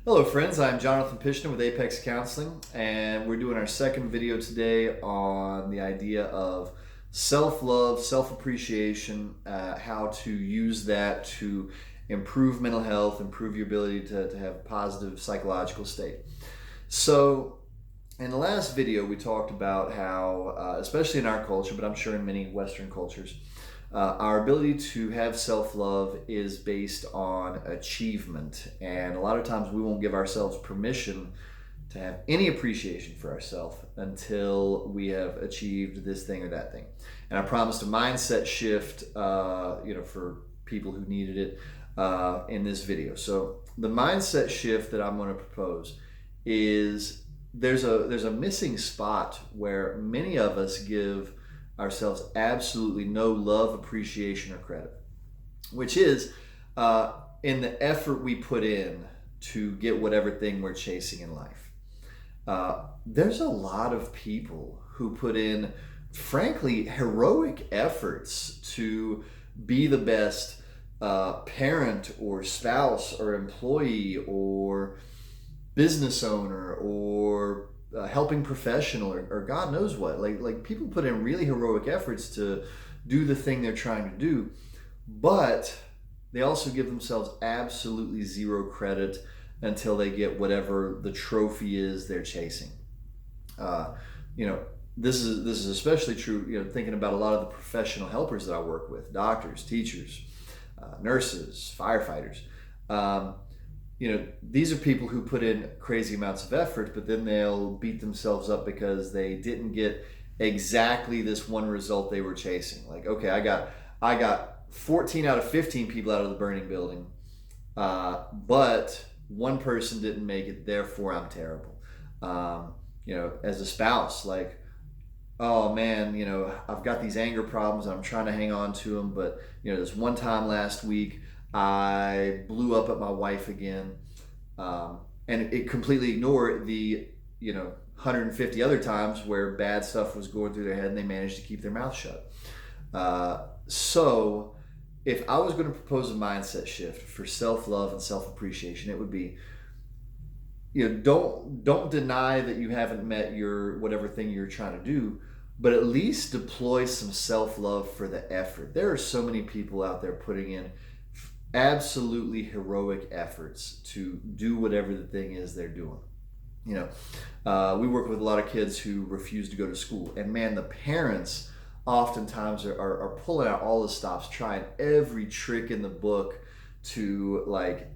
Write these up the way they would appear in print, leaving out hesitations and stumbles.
Hello friends, I'm Jonathan Pishner with Apex Counseling, and we're doing our second video today on the idea of self-love, self-appreciation, how to use that to improve mental health, improve your ability to have a positive psychological state. So in the last video we talked about how, especially in our culture, but I'm sure in many Western cultures, our ability to have self-love is based on achievement, and a lot of times we won't give ourselves permission to have any appreciation for ourselves until we have achieved this thing or that thing. And I promised a mindset shift, for people who needed it in this video. So the mindset shift that I'm going to propose is there's a missing spot where many of us give ourselves absolutely no love, appreciation, or credit, which is in the effort we put in to get whatever thing we're chasing in life. There's a lot of people who put in, frankly, heroic efforts to be the best parent or spouse or employee or business owner or helping professional or God knows what. Like people put in really heroic efforts to do the thing they're trying to do, but they also give themselves absolutely zero credit until they get whatever the trophy is they're chasing. This is especially true. Thinking about a lot of the professional helpers that I work with: doctors, teachers, nurses, firefighters. These are people who put in crazy amounts of effort, but then they'll beat themselves up because they didn't get exactly this one result they were chasing. Like, okay, I got 14 out of 15 people out of the burning building, but one person didn't make it, therefore I'm terrible. As a spouse, like, oh man, I've got these anger problems and I'm trying to hang on to them, but this one time last week I blew up at my wife again, and it completely ignored the 150 other times where bad stuff was going through their head and they managed to keep their mouth shut. So if I was going to propose a mindset shift for self-love and self-appreciation, it would be, don't deny that you haven't met your whatever thing you're trying to do, but at least deploy some self-love for the effort. There are so many people out there putting in absolutely heroic efforts to do whatever the thing is they're doing. We work with a lot of kids who refuse to go to school, and man, the parents oftentimes are pulling out all the stops, trying every trick in the book to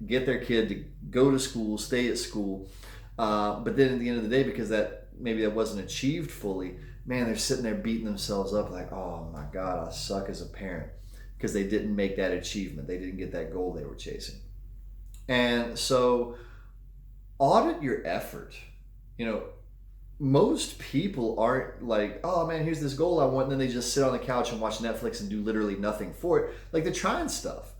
get their kid to go to school, stay at school, but then at the end of the day, because that wasn't achieved fully, man, they're sitting there beating themselves up like, oh my God, I suck as a parent, because they didn't make that achievement. They didn't get that goal they were chasing. And so audit your effort. Most people aren't like, oh man, here's this goal I want, and then they just sit on the couch and watch Netflix and do literally nothing for it. Like, they're trying stuff.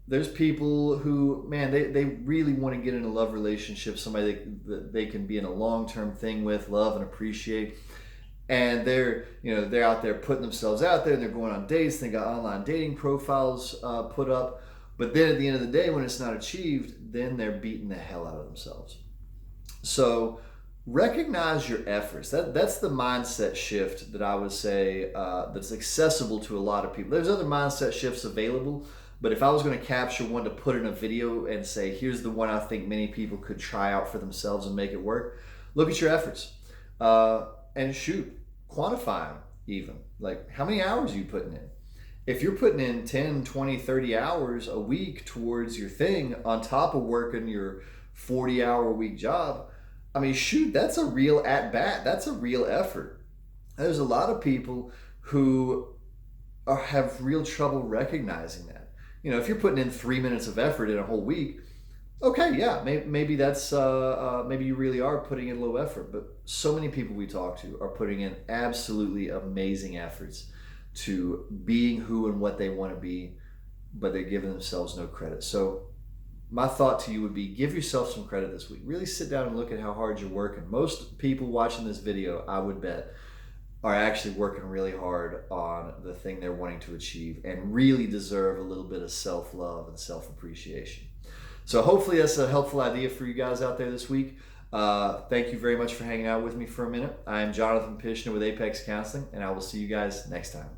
There's people who, man, they really want to get in a love relationship, somebody that they can be in a long-term thing with, love and appreciate. And they're out there putting themselves out there, and they're going on dates. They got online dating profiles put up, but then at the end of the day, when it's not achieved, then they're beating the hell out of themselves. So recognize your efforts. That's the mindset shift that I would say that's accessible to a lot of people. There's other mindset shifts available, but if I was going to capture one to put in a video and say, here's the one I think many people could try out for themselves and make it work, look at your efforts. And quantify them even. Like, how many hours are you putting in? If you're putting in 10, 20, 30 hours a week towards your thing on top of working your 40-hour-a-week job, that's a real at-bat. That's a real effort. There's a lot of people who have real trouble recognizing that. If you're putting in 3 minutes of effort in a whole week, okay, yeah, maybe that's maybe you really are putting in low effort, but so many people we talk to are putting in absolutely amazing efforts to being who and what they want to be, but they're giving themselves no credit. So my thought to you would be, give yourself some credit this week. Really sit down and look at how hard you're working. Most people watching this video, I would bet, are actually working really hard on the thing they're wanting to achieve and really deserve a little bit of self-love and self-appreciation. So hopefully that's a helpful idea for you guys out there this week. Thank you very much for hanging out with me for a minute. I'm Jonathan Pishner with Apex Counseling, and I will see you guys next time.